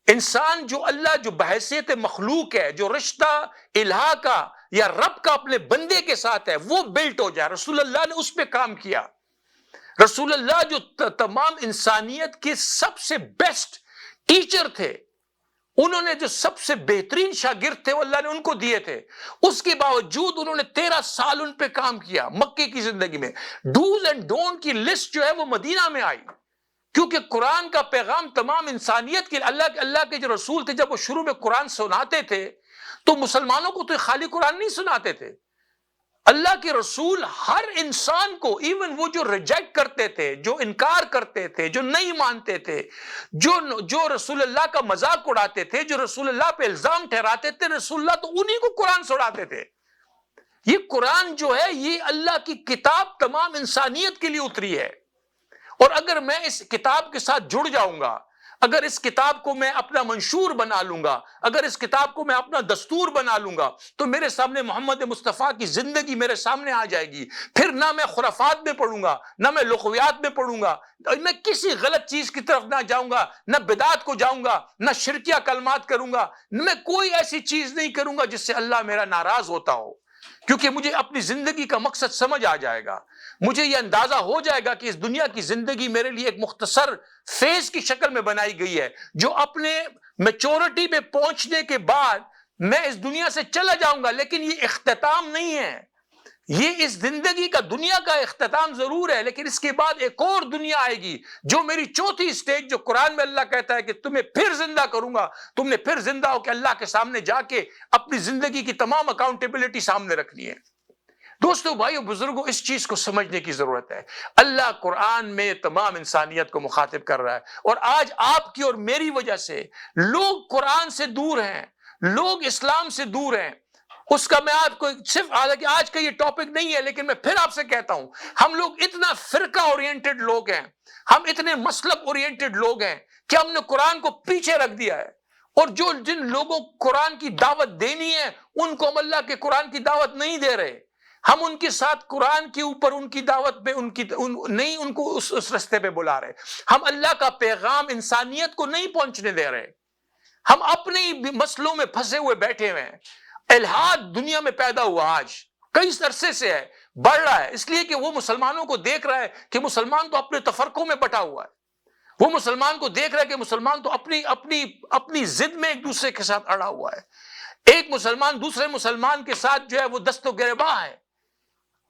انسان جو اللہ جو بحیثیت مخلوق ہے، جو رشتہ الہ کا یا رب کا اپنے بندے کے ساتھ ہے، وہ بلٹ ہو جائے. رسول اللہ نے اس پہ کام کیا. رسول اللہ جو تمام انسانیت کے سب سے بیسٹ ٹیچر تھے، انہوں نے جو سب سے بہترین شاگرد تھے وہ اللہ نے ان کو دیے تھے. اس کے باوجود انہوں نے 13 سال ان پہ کام کیا. مکے کی زندگی میں ڈوز اینڈ ڈونٹ کی لسٹ جو ہے وہ مدینہ میں آئی، کیونکہ قرآن کا پیغام تمام انسانیت کے اللہ کے جو رسول تھے جب وہ شروع میں قرآن سناتے تھے تو مسلمانوں کو تو خالی قرآن نہیں سناتے تھے. اللہ کے رسول ہر انسان کو، ایون وہ جو ریجیکٹ کرتے تھے، جو انکار کرتے تھے، جو نہیں مانتے تھے، جو رسول اللہ کا مذاق اڑاتے تھے، جو رسول اللہ پہ الزام ٹھہراتے تھے، رسول اللہ تو انہی کو قرآن سناتے تھے. یہ قرآن جو ہے یہ اللہ کی کتاب تمام انسانیت کے لیے اتری ہے. اور اگر میں اس کتاب کے ساتھ جڑ جاؤں گا، اگر اس کتاب کو میں اپنا منشور بنا لوں گا، اگر اس کتاب کو میں اپنا دستور بنا لوں گا، تو میرے سامنے محمد مصطفیٰ کی زندگی میرے سامنے آ جائے گی. پھر نہ میں خرافات میں پڑھوں گا، نہ میں لغویات میں پڑھوں گا، میں کسی غلط چیز کی طرف نہ جاؤں گا، نہ بدعت کو جاؤں گا، نہ شرکیہ کلمات کروں گا، میں کوئی ایسی چیز نہیں کروں گا جس سے اللہ میرا ناراض ہوتا ہو. کیونکہ مجھے اپنی زندگی کا مقصد سمجھ آ جائے گا. مجھے یہ اندازہ ہو جائے گا کہ اس دنیا کی زندگی میرے لیے ایک مختصر فیز کی شکل میں بنائی گئی ہے، جو اپنے میچورٹی پہ پہنچنے کے بعد میں اس دنیا سے چلا جاؤں گا، لیکن یہ اختتام نہیں ہے. یہ اس زندگی کا دنیا کا اختتام ضرور ہے، لیکن اس کے بعد ایک اور دنیا آئے گی جو میری چوتھی سٹیج، جو قرآن میں اللہ کہتا ہے کہ تمہیں پھر زندہ کروں گا. تم نے پھر زندہ ہو کے اللہ کے سامنے جا کے اپنی زندگی کی تمام اکاؤنٹیبلٹی سامنے رکھنی ہے. دوستو، بھائیو، بزرگوں، اس چیز کو سمجھنے کی ضرورت ہے. اللہ قرآن میں تمام انسانیت کو مخاطب کر رہا ہے، اور آج آپ کی اور میری وجہ سے لوگ قرآن سے دور ہیں، لوگ اسلام سے دور ہیں. اس کا میں آپ کو صرف حالانکہ آج کا یہ ٹاپک نہیں ہے، لیکن میں پھر آپ سے کہتا ہوں، ہم لوگ اتنا فرقہ اورینٹڈ لوگ ہیں، ہم اتنے مسلک اورینٹڈ لوگ ہیں کہ ہم نے قرآن کو پیچھے رکھ دیا ہے. اور جن لوگوں کو قرآن کی دعوت دینی ہے ان کو ہم اللہ کے قرآن کی دعوت نہیں دے رہے. ہم ان کے ساتھ قرآن کے اوپر ان کی دعوت پہ نہیں ان کو اس رستے پہ بلا رہے. ہم اللہ کا پیغام انسانیت کو نہیں پہنچنے دے رہے. ہم اپنے ہی مسئلوں میں پھنسے ہوئے بیٹھے ہوئے ہیں. الہاد دنیا میں پیدا ہوا، آج کئی عرصے سے ہے، بڑھ رہا ہے، اس لیے کہ وہ مسلمانوں کو دیکھ رہا ہے کہ مسلمان تو اپنے تفرقوں میں بٹا ہوا ہے. وہ مسلمان کو دیکھ رہا ہے کہ مسلمان تو اپنی ضد میں ایک دوسرے کے ساتھ اڑا ہوا ہے. ایک مسلمان دوسرے مسلمان کے ساتھ جو ہے وہ دست و گریباں ہے.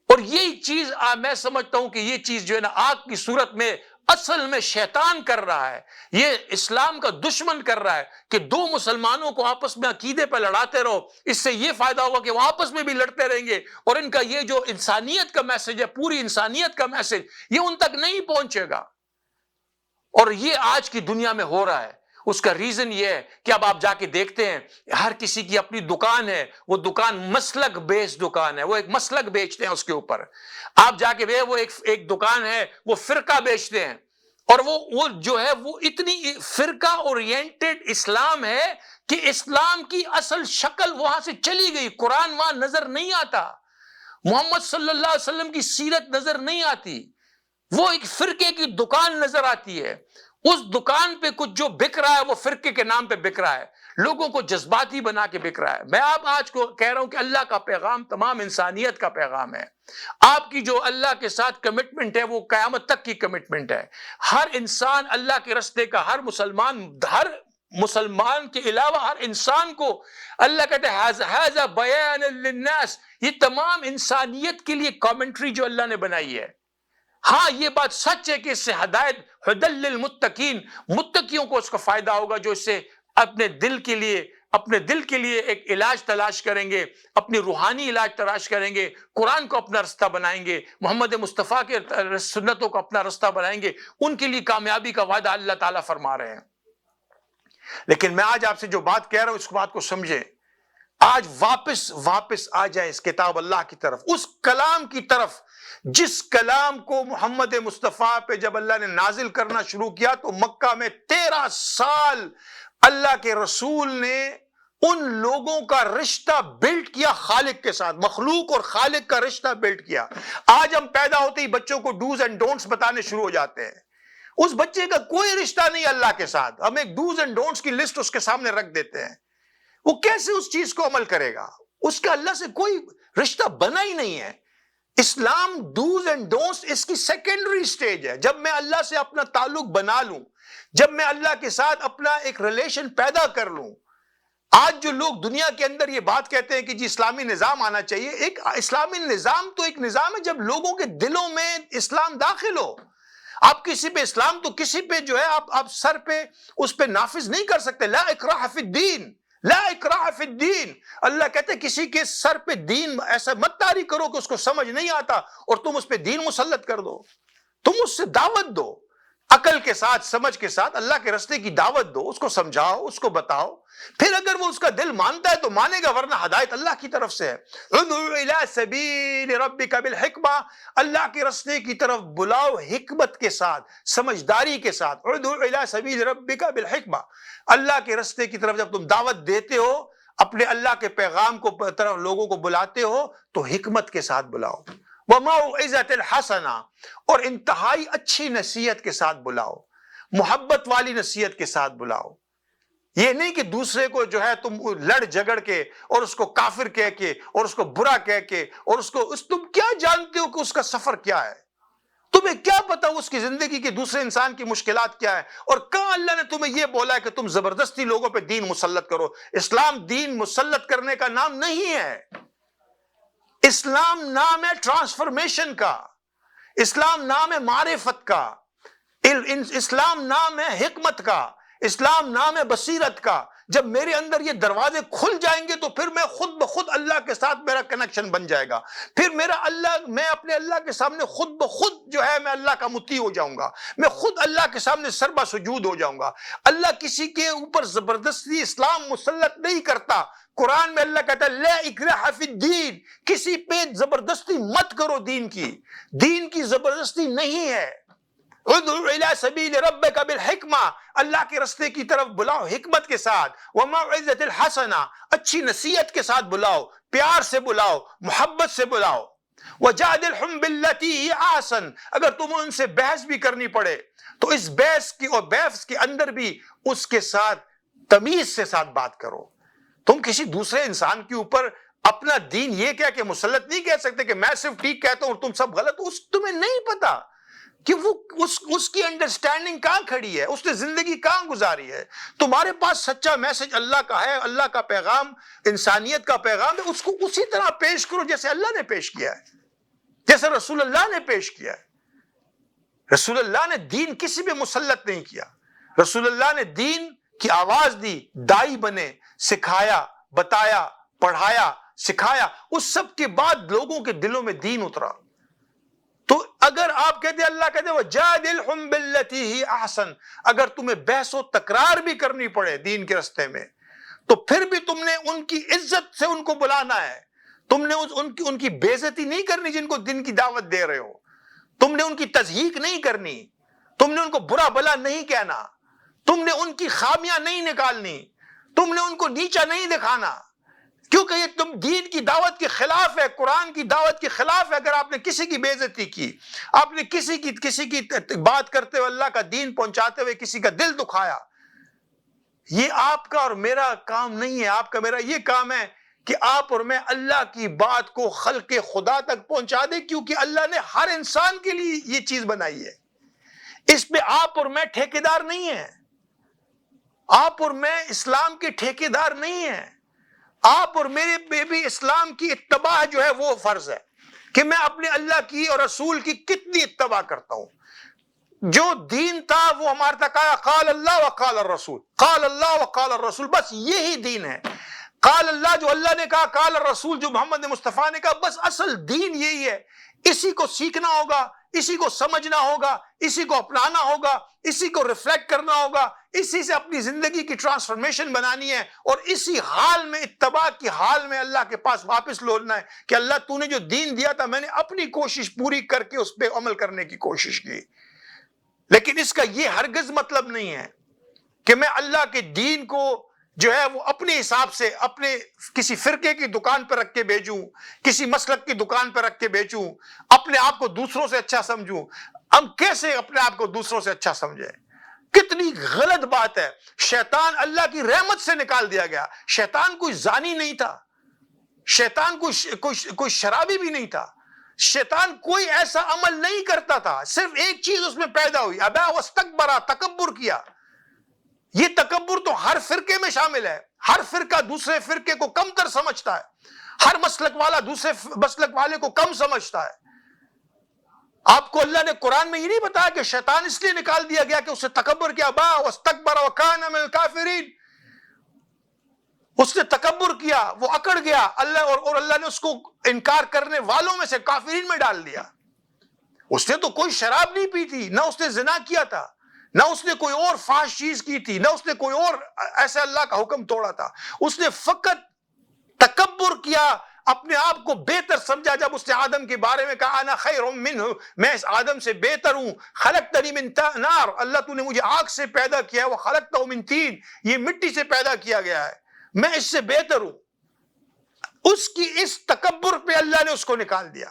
اور یہی چیز میں سمجھتا ہوں کہ یہ چیز جو ہے نا آگ کی صورت میں اصل میں شیطان کر رہا ہے، یہ اسلام کا دشمن کر رہا ہے کہ دو مسلمانوں کو آپس میں عقیدے پہ لڑاتے رہو. اس سے یہ فائدہ ہوگا کہ وہ آپس میں بھی لڑتے رہیں گے، اور ان کا یہ جو انسانیت کا میسج ہے، پوری انسانیت کا میسج، یہ ان تک نہیں پہنچے گا. اور یہ آج کی دنیا میں ہو رہا ہے. اس کا ریزن یہ ہے کہ اب آپ جا کے دیکھتے ہیں ہر کسی کی اپنی دکان ہے، وہ دکان مسلک بیس دکان ہے، وہ ایک مسلک بیچتے ہیں. اس کے اوپر آپ جا کے وہ ایک دکان ہے، وہ فرقہ بیچتے ہیں. اور وہ جو ہے وہ اتنی فرقہ اورینٹڈ اسلام ہے کہ اسلام کی اصل شکل وہاں سے چلی گئی. قرآن وہاں نظر نہیں آتا، محمد صلی اللہ علیہ وسلم کی سیرت نظر نہیں آتی. وہ ایک فرقے کی دکان نظر آتی ہے. اس دکان پہ کچھ جو بک رہا ہے وہ فرقے کے نام پہ بک رہا ہے، لوگوں کو جذباتی بنا کے بک رہا ہے. میں آپ آج کو کہہ رہا ہوں کہ اللہ کا پیغام تمام انسانیت کا پیغام ہے. آپ کی جو اللہ کے ساتھ کمٹمنٹ ہے وہ قیامت تک کی کمٹمنٹ ہے. ہر انسان اللہ کے راستے کا، ہر مسلمان کے علاوہ ہر انسان کو اللہ کہتے ہیں ھذا بیان للناس، یہ تمام انسانیت کے لیے کامنٹری جو اللہ نے بنائی ہے. ہاں یہ بات سچ ہے کہ اس سے ہدایت ھدی للمتقین، متقیوں کو اس کا فائدہ ہوگا جو اس سے اپنے دل کے لیے ایک علاج تلاش کریں گے، اپنی روحانی علاج تلاش کریں گے، قرآن کو اپنا رستہ بنائیں گے، محمد مصطفیٰ کے سنتوں کو اپنا رستہ بنائیں گے. ان کے لیے کامیابی کا وعدہ اللہ تعالیٰ فرما رہے ہیں. لیکن میں آج آپ سے جو بات کہہ رہا ہوں اس بات کو سمجھیں. آج واپس آ جائیں اس کتاب اللہ کی طرف، اس کلام کی طرف جس کلام کو محمد مصطفیٰ پہ جب اللہ نے نازل کرنا شروع کیا تو مکہ میں 13 سال اللہ کے رسول نے ان لوگوں کا رشتہ بلڈ کیا خالق کے ساتھ، مخلوق اور خالق کا رشتہ بلڈ کیا۔ آج ہم پیدا ہوتے ہی بچوں کو ڈوز اینڈ ڈونٹس بتانے شروع ہو جاتے ہیں، اس بچے کا کوئی رشتہ نہیں اللہ کے ساتھ، ہم ایک ڈوز اینڈ ڈونٹس کی لسٹ اس کے سامنے رکھ دیتے ہیں، وہ کیسے اس چیز کو عمل کرے گا؟ اس کا اللہ سے کوئی رشتہ بنا ہی نہیں ہے۔ اسلام ڈوز اینڈ ڈونٹس اس کی سیکنڈری سٹیج ہے۔ جب میں اللہ سے اپنا تعلق بنا لوں، جب میں اللہ کے ساتھ اپنا ایک ریلیشن پیدا کر لوں۔ آج جو لوگ دنیا کے اندر یہ بات کہتے ہیں کہ جی اسلامی نظام آنا چاہیے، ایک اسلامی نظام تو ایک نظام ہے جب لوگوں کے دلوں میں اسلام داخل ہو۔ آپ کسی پہ اسلام تو کسی پہ جو ہے آپ سر پہ اس پہ نافذ نہیں کر سکتے۔ لا اکراہ فی الدین، لا اکراہ فی الدین، اللہ کہتے ہیں کسی کے سر پہ دین ایسا مت طاری کرو کہ اس کو سمجھ نہیں آتا اور تم اس پہ دین مسلط کر دو۔ تم اس سے دعوت دو، عقل کے ساتھ، سمجھ کے ساتھ اللہ کے راستے کی دعوت دو، اس کو سمجھاؤ، اس کو بتاؤ، پھر اگر وہ اس کا دل مانتا ہے تو مانے گا، ورنہ ہدایت اللہ کی طرف سے ہے۔ ادعو الی سبیل ربک بالحکمہ، اللہ کے راستے کی طرف بلاؤ حکمت کے ساتھ، سمجھداری کے ساتھ۔ ادعو الی سبیل ربک بالحکمہ، اللہ کے راستے کی طرف جب تم دعوت دیتے ہو، اپنے اللہ کے پیغام کو طرف لوگوں کو بلاتے ہو تو حکمت کے ساتھ بلاؤ، وَمَوْعِظَةٍ الْحَسَنَةٍ، اور انتہائی اچھی نصیحت کے ساتھ بلاؤ، محبت والی نصیحت کے ساتھ بلاؤ۔ یہ نہیں کہ دوسرے کو جو ہے تم لڑ جھگڑ کے اور اس کو کافر کہہ کے اور اس کو برا کہہ کے اور تم کیا جانتے ہو کہ اس کا سفر کیا ہے؟ تمہیں کیا پتا اس کی زندگی کے دوسرے انسان کی مشکلات کیا ہے؟ اور کہاں اللہ نے تمہیں یہ بولا ہے کہ تم زبردستی لوگوں پہ دین مسلط کرو؟ اسلام دین مسلط کرنے کا نام نہیں ہے۔ اسلام نام ہے ٹرانسفارمیشن کا، اسلام نام ہے معرفت کا، اسلام نام ہے حکمت کا، اسلام نام ہے بصیرت کا۔ جب میرے اندر یہ دروازے کھل جائیں گے تو پھر میں خود بخود اللہ کے ساتھ میرا کنیکشن بن جائے گا، پھر میں اپنے اللہ کے سامنے خود بخود جو ہے میں اللہ کا مطیع ہو جاؤں گا، میں خود اللہ کے سامنے سربا سجود ہو جاؤں گا۔ اللہ کسی کے اوپر زبردستی اسلام مسلط نہیں کرتا۔ قرآن میں اللہ کہتا ہے لا اکراہ فی الدین، کسی پہ زبردستی مت کرو، دین کی زبردستی نہیں ہے۔ ادعو الی سبیل ربک بالحکمہ، اللہ کے راستے کی طرف بلاؤ حکمت کے ساتھ، وموعظۃ الحسنہ، اچھی نصیحت کے ساتھ بلاؤ، پیار سے بلاؤ، محبت سے بلاؤ۔ وجادلہم باللتی ہی احسن، اگر تمہیں ان سے بحث بھی کرنی پڑے تو اس بحث کے اندر بھی اس کے ساتھ تمیز سے ساتھ بات کرو۔ تم کسی دوسرے انسان کے اوپر اپنا دین یہ کہہ کے مسلط نہیں کہہ سکتے کہ میں صرف ٹھیک کہتا ہوں اور تم سب غلط۔ تمہیں نہیں پتا کہ وہ اس کی انڈرسٹینڈنگ کہاں کھڑی ہے، اس نے زندگی کہاں گزاری ہے۔ تمہارے پاس سچا میسج اللہ کا ہے، اللہ کا پیغام انسانیت کا پیغام ہے، اس کو اسی طرح پیش کرو جیسے اللہ نے پیش کیا ہے، جیسے رسول اللہ نے پیش کیا ہے۔ رسول اللہ نے دین کسی پہ مسلط نہیں کیا، رسول اللہ نے دین کی آواز دی، دائی بنے، سکھایا، بتایا، پڑھایا، سکھایا، اس سب کے بعد لوگوں کے دلوں میں دین اترا۔ تو اگر آپ کہتے ہیں اللہ کہتے ہیں وَجَادِلْهُمْ بِالَّتِي هِيَ أَحْسَنُ، اگر تمہیں بحث و تکرار بھی کرنی پڑے دین کے راستے میں تو پھر بھی تم نے ان کی عزت سے ان کو بلانا ہے، تم نے ان کی بے عزتی نہیں کرنی جن کو دین کی دعوت دے رہے ہو، تم نے ان کی تضحیق نہیں کرنی، تم نے ان کو برا بلا نہیں کہنا، تم نے ان کی خامیاں نہیں نکالنی، تم نے ان کو نیچا نہیں دکھانا، کیونکہ یہ تم دین کی دعوت کے خلاف ہے، قرآن کی دعوت کے خلاف ہے۔ اگر آپ نے کسی کی بے عزتی کی، آپ نے کسی کی بات کرتے ہوئے اللہ کا دین پہنچاتے ہوئے کسی کا دل دکھایا، یہ آپ کا اور میرا کام نہیں ہے۔ آپ کا میرا یہ کام ہے کہ آپ اور میں اللہ کی بات کو خلق خدا تک پہنچا دیں، کیونکہ اللہ نے ہر انسان کے لیے یہ چیز بنائی ہے۔ اس پہ آپ اور میں ٹھیکیدار نہیں ہیں، آپ اور میں اسلام کے ٹھیکیدار نہیں ہیں۔ آپ اور میرے پہ بھی اسلام کی اتباع جو ہے وہ فرض ہے کہ میں اپنے اللہ کی اور رسول کی کتنی اتباع کرتا ہوں۔ جو دین تھا وہ ہمارے تک آیا، قال اللہ وقال الرسول، قال اللہ وقال الرسول، بس یہی دین ہے۔ قال اللہ جو اللہ نے کہا، قال الرسول جو محمد مصطفیٰ نے کہا، بس اصل دین یہی ہے۔ اسی کو سیکھنا ہوگا، اسی کو سمجھنا ہوگا، اسی کو اپنانا ہوگا، اسی کو ریفلیکٹ کرنا ہوگا، اسی سے اپنی زندگی کی ٹرانسفارمیشن بنانی ہے، اور اسی حال میں، اتباع کی حال میں اللہ کے پاس واپس لوٹنا ہے کہ اللہ تو نے جو دین دیا تھا میں نے اپنی کوشش پوری کر کے اس پہ عمل کرنے کی کوشش کی۔ لیکن اس کا یہ ہرگز مطلب نہیں ہے کہ میں اللہ کے دین کو جو ہے وہ اپنے حساب سے اپنے کسی فرقے کی دکان پہ رکھ کے بیچوں، کسی مسلک کی دکان پہ رکھ کے بیچوں، اپنے آپ کو دوسروں سے اچھا سمجھوں. ہم کیسے اپنے آپ کو دوسروں سے اچھا سمجھیں؟ کتنی غلط بات ہے. شیطان اللہ کی رحمت سے نکال دیا گیا. شیطان کوئی زانی نہیں تھا، شیطان کوئی شرابی بھی نہیں تھا، شیطان کوئی ایسا عمل نہیں کرتا تھا. صرف ایک چیز اس میں پیدا ہوئی، ابا واستکبر، تکبر کیا. یہ تکبر تو ہر فرقے میں شامل ہے. ہر فرقہ دوسرے فرقے کو کم تر سمجھتا ہے، ہر مسلک والا دوسرے مسلک والے کو کم سمجھتا ہے. آپ کو اللہ نے قرآن میں یہ نہیں بتایا کہ شیطان اس لیے نکال دیا گیا کہ اس نے تکبر کیا، ابا واستکبر وکان من الکافرین. اس نے تکبر کیا، وہ اکڑ گیا اللہ، اور اللہ نے اس کو انکار کرنے والوں میں سے کافرین میں ڈال دیا. اس نے تو کوئی شراب نہیں پی تھی، نہ اس نے زنا کیا تھا، نہ اس نے کوئی اور فحش چیز کی تھی، نہ اس نے کوئی اور ایسے اللہ کا حکم توڑا تھا. اس نے فقط تکبر کیا، اپنے آپ کو بہتر سمجھا. جب اس نے آدم کے بارے میں کہا انا خیر منہ، میں اس آدم سے بہتر ہوں. خلقتنی من نار، اللہ تو نے مجھے آگ سے پیدا کیا ہے، وہ خلقتہ من طین، یہ مٹی سے پیدا کیا گیا ہے، میں اس سے بہتر ہوں. اس کی اس تکبر پہ اللہ نے اس کو نکال دیا.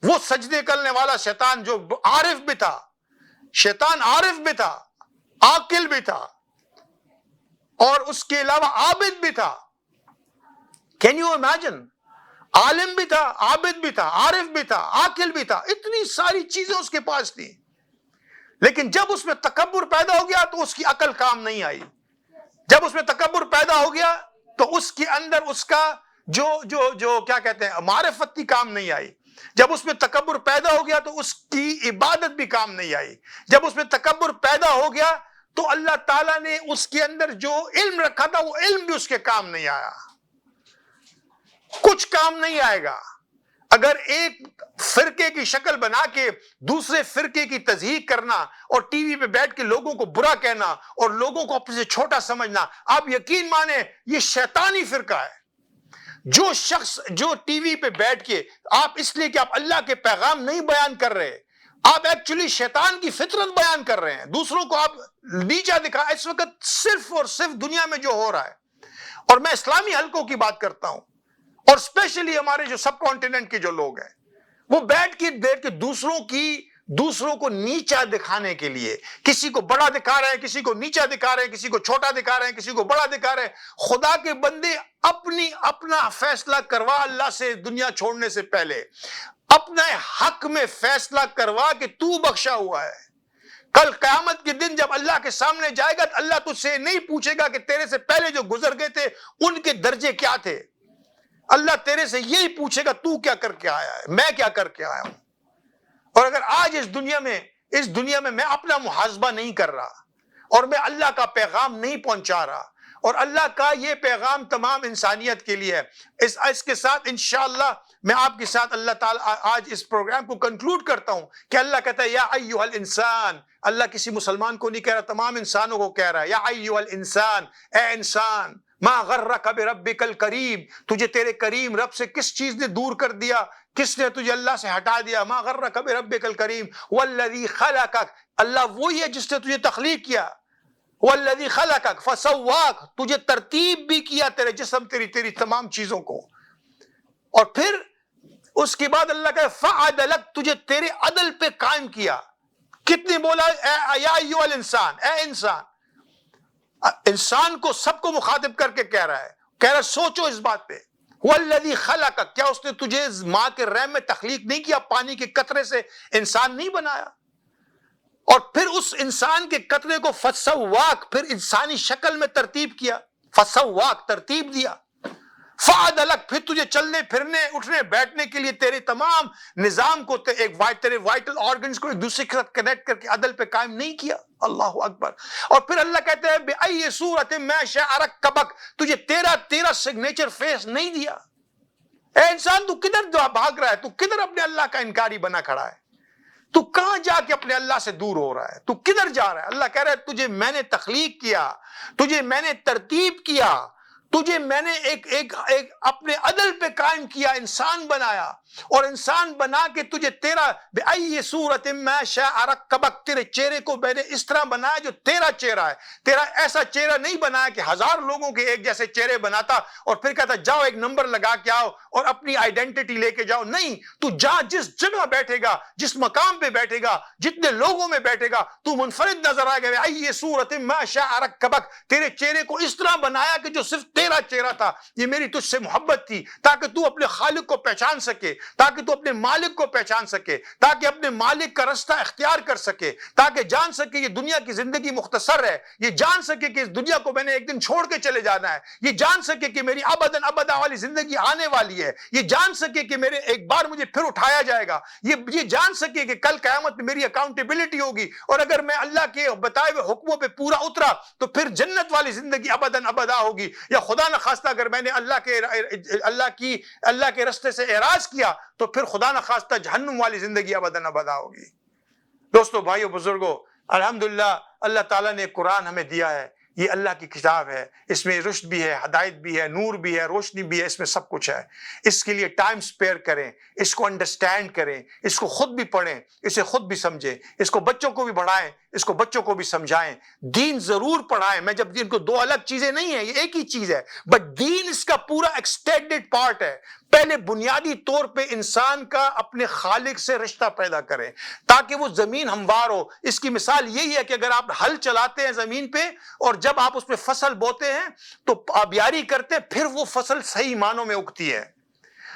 وہ سجدے کرنے والا شیطان جو عارف بھی تھا، شیطان عارف بھی تھا، عاقل بھی تھا، اور اس کے علاوہ عابد بھی تھا. Can you imagine? عالم بھی تھا، عابد بھی تھا، عارف بھی تھا، عاقل بھی تھا، اتنی ساری چیزیں اس کے پاس تھی. لیکن جب اس میں تکبر پیدا ہو گیا تو اس کی عقل کام نہیں آئی. جب اس میں تکبر پیدا ہو گیا تو اس کے اندر اس کا جو کیا کہتے ہیں معرفت کی کام نہیں آئی. جب اس میں تکبر پیدا ہو گیا تو اس کی عبادت بھی کام نہیں آئی. جب اس میں تکبر پیدا ہو گیا تو اللہ تعالیٰ نے اس کے اندر جو علم رکھا تھا وہ علم بھی اس کے کام نہیں آیا. کچھ کام نہیں آئے گا. اگر ایک فرقے کی شکل بنا کے دوسرے فرقے کی تضحیق کرنا اور ٹی وی پہ بیٹھ کے لوگوں کو برا کہنا اور لوگوں کو اپنے سے چھوٹا سمجھنا، آپ یقین مانیں یہ شیطانی فرقہ ہے. جو شخص جو ٹی وی پہ بیٹھ کے آپ اس لیے کہ آپ اللہ کے پیغام نہیں بیان کر رہے، آپ ایکچولی شیطان کی فطرت بیان کر رہے ہیں، دوسروں کو آپ نیچا دکھا. اس وقت صرف اور صرف دنیا میں جو ہو رہا ہے، اور میں اسلامی حلقوں کی بات کرتا ہوں، اور اسپیشلی ہمارے جو سب کانٹیننٹ کے جو لوگ ہیں، وہ بیٹھ کے دوسروں کو نیچا دکھانے کے لیے کسی کو بڑا دکھا رہے ہیں، کسی کو نیچا دکھا رہے ہیں، کسی کو چھوٹا دکھا رہے ہیں، کسی کو بڑا دکھا رہے ہیں. خدا کے بندے اپنا فیصلہ کروا اللہ سے دنیا چھوڑنے سے پہلے. اپنے حق میں فیصلہ کروا کہ تو بخشا ہوا ہے. کل قیامت کے دن جب اللہ کے سامنے جائے گا تو اللہ تجھ سے نہیں پوچھے گا کہ تیرے سے پہلے جو گزر گئے تھے ان کے درجے کیا تھے. اللہ تیرے سے یہی پوچھے گا تو کیا کر کے آیا ہے، میں کیا کر کے آیا ہوں. اور اگر آج اس دنیا میں میں اپنا محاسبہ نہیں کر رہا اور میں اللہ کا پیغام نہیں پہنچا رہا، اور اللہ کا یہ پیغام تمام انسانیت کے لیے ہے. اس کے ساتھ انشاءاللہ میں آپ کے ساتھ اللہ تعالیٰ آج اس پروگرام کو کنکلوڈ کرتا ہوں کہ اللہ کہتا ہے یا ایھا الانسان. اللہ کسی مسلمان کو نہیں کہہ رہا، تمام انسانوں کو کہہ رہا ہے یا ایھا الانسان، اے انسان، ما غرک بربک الکریم، تجھے تیرے کریم رب سے کس چیز نے دور کر دیا، کس نے تجھے اللہ سے ہٹا دیا. ما غرک بربک الکریم والذی خلقک، اللہ وہی ہے جس نے تجھے تخلیق کیا. والذی خلقک فسواک، تجھے ترتیب بھی کیا تیرے جسم، تیری تمام چیزوں کو. اور پھر اس کے بعد اللہ کہے فعدلک، تجھے تیرے عدل پہ قائم کیا. کتنی بولا یا ایھا الانسان، اے انسان. انسان کو سب کو مخاطب کر کے کہہ رہا ہے سوچو اس بات پہ. والذی خلقک، کیا اس نے تجھے ماں کے رحم میں تخلیق نہیں کیا، پانی کے قطرے سے انسان نہیں بنایا؟ اور پھر اس انسان کے قطرے کو فسواک، پھر انسانی شکل میں ترتیب کیا، فسواک ترتیب دیا. فعدلک، پھر تجھے چلنے پھرنے اٹھنے بیٹھنے کے لیے تیرے تمام نظام کو تیرے وائٹل آرگنز کو ایک دوسرے کے ساتھ کنیکٹ کر کے عدل پہ قائم نہیں کیا. اللہ اکبر. اور پھر اللہ کہتے ہیں بأی صورت ما شاء رکبک، تجھے تیرا سگنیچر فیس نہیں دیا. اے انسان تو کدھر بھاگ رہا ہے، تو کدھر اپنے اللہ کا انکاری بنا کھڑا ہے، تو کہاں جا کے اپنے اللہ سے دور ہو رہا ہے، تو کدھر جا رہا ہے؟ اللہ کہہ رہا ہے تجھے میں نے تخلیق کیا، تجھے میں نے ترتیب کیا، تجھے میں نے ایک اپنے عدل پہ قائم کیا، انسان بنایا، اور انسان بنا کے تجھے تیرا بِأَيِّ صُورَةٍ مَا شَاءَ رَكَّبَكَ، تیرے چہرے کو میں نے اس طرح بنایا جو تیرا چہرہ ہے. تیرا ایسا چہرہ نہیں بنایا کہ 1000 لوگوں کے ایک جیسے چہرے بناتا اور پھر کہتا جاؤ ایک نمبر لگا کے آؤ اور اپنی آئیڈینٹی لے کے جاؤ. نہیں، تو جہاں جس جگہ بیٹھے گا، جس مقام پہ بیٹھے گا، جتنے لوگوں میں بیٹھے گا، تو منفرد نظر آئے گا. بِأَيِّ صُورَةٍ مَا شَاءَ رَكَّبَكَ، تیرے چہرے کو اس طرح بنایا کہ جو صرف تیرا چہرہ تھا. یہ میری تجھ سے محبت تھی تاکہ تو اپنے خالق کو پہچان سکے، تاکہ تو اپنے مالک کو پہچان سکے، تاکہ اپنے مالک کا رستہ اختیار کر سکے، تاکہ جان سکے یہ دنیا کی زندگی مختصر ہے، یہ جان سکے کہ اس دنیا کو میں نے ایک دن چھوڑ کے چلے جانا ہے، یہ جان سکے کہ میری ابداً ابدا والی زندگی آنے والی ہے، یہ جان سکے کہ میرے ایک بار مجھے پھر اٹھایا جائے گا، یہ جان سکے کہ کل قیامت میں میری اکاؤنٹیبلٹی ہوگی، اور اگر میں اللہ کے بتائے ہوئے حکموں پہ پورا اترا تو پھر جنت والی زندگی ابداً ابدا ہوگی، یا خدا نخواستہ اگر میں نے اللہ کے رستے سے اعراض کیا تو پھر خدا نخواستہ جہنم والی زندگی ابداً ابدا ہوگی. دوستو، بھائیو، بزرگو، الحمدللہ اللہ تعالیٰ نے قرآن ہمیں دیا ہے. یہ اللہ کی کتاب ہے، اس میں رشد بھی ہے، ہدایت بھی ہے، نور بھی ہے، روشنی بھی ہے، اس میں سب کچھ ہے. اس کے لیے ٹائم سپیئر کریں، اس کو انڈرسٹینڈ کریں، اس کو خود بھی پڑھیں، اسے خود بھی سمجھیں، اس کو بچوں کو بھی پڑھائیں، اس کو بچوں کو بھی سمجھائیں. دین ضرور پڑھائیں. میں جب دین کو دو الگ چیزیں نہیں ہیں، یہ ایک ہی چیز ہے، بٹ دین اس کا پورا ایکسٹینڈڈ پارٹ ہے. پہلے بنیادی طور پہ انسان کا اپنے خالق سے رشتہ پیدا کریں تاکہ وہ زمین ہموار ہو. اس کی مثال یہی ہے کہ اگر آپ ہل چلاتے ہیں زمین پہ اور جب آپ اس پہ فصل بوتے ہیں تو آبیاری کرتے ہیں، پھر وہ فصل صحیح معنوں میں اگتی ہے.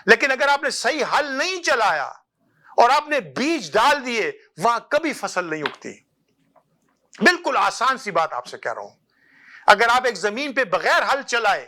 لیکن اگر آپ نے صحیح ہل نہیں چلایا اور آپ نے بیج ڈال دیے، وہاں کبھی فصل نہیں اگتی. بالکل آسان سی بات آپ سے کہہ رہا ہوں. اگر آپ ایک زمین پہ بغیر ہل چلائے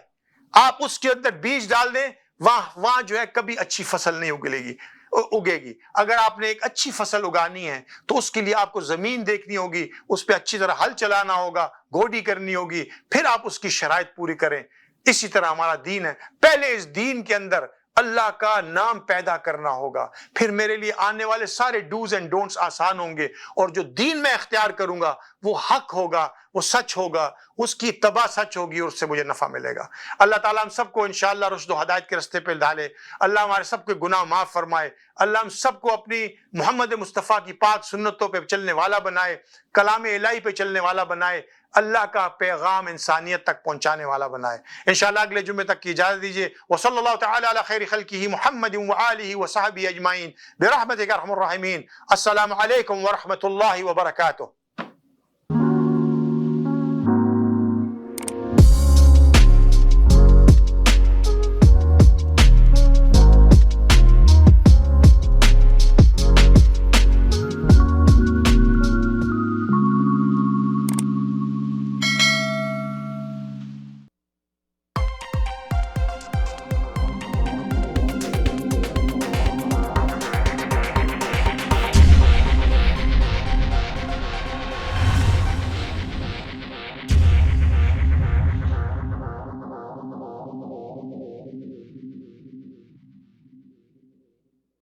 آپ اس کے اندر بیج ڈال دیں، وہاں جو ہے کبھی اچھی فصل نہیں اگے گی. اگر آپ نے ایک اچھی فصل اگانی ہے تو اس کے لیے آپ کو زمین دیکھنی ہوگی، اس پہ اچھی طرح ہل چلانا ہوگا، گوڈی کرنی ہوگی، پھر آپ اس کی شرائط پوری کریں. اسی طرح ہمارا دین ہے. پہلے اس دین کے اندر اللہ کا نام پیدا کرنا ہوگا، پھر میرے لیے آنے والے سارے ڈوز اینڈ ڈونٹس آسان ہوں گے، اور جو دین میں اختیار کروں گا وہ حق ہوگا، وہ سچ ہوگا، اس کی اتباع سچ ہوگی، اور اس سے مجھے نفع ملے گا. اللہ تعالیٰ ہم سب کو انشاءاللہ رشد و ہدایت کے رستے پہ ڈالے. اللہ ہمارے سب کے گناہ معاف فرمائے. اللہ ہم سب کو اپنی محمد مصطفیٰ کی پاک سنتوں پہ چلنے والا بنائے، کلام الہی پہ چلنے والا بنائے، اللہ کا پیغام انسانیت تک پہنچانے والا بنائے. انشاءاللہ اگلے جمعے تک کی اجازت دیجیے. وصلی اللہ تعالی علی خیر خلقہ محمد وآلہ وصحبہ اجمعین برحمتک ارحم الراحمین. السلام علیکم ورحمۃ اللہ وبرکاتہ.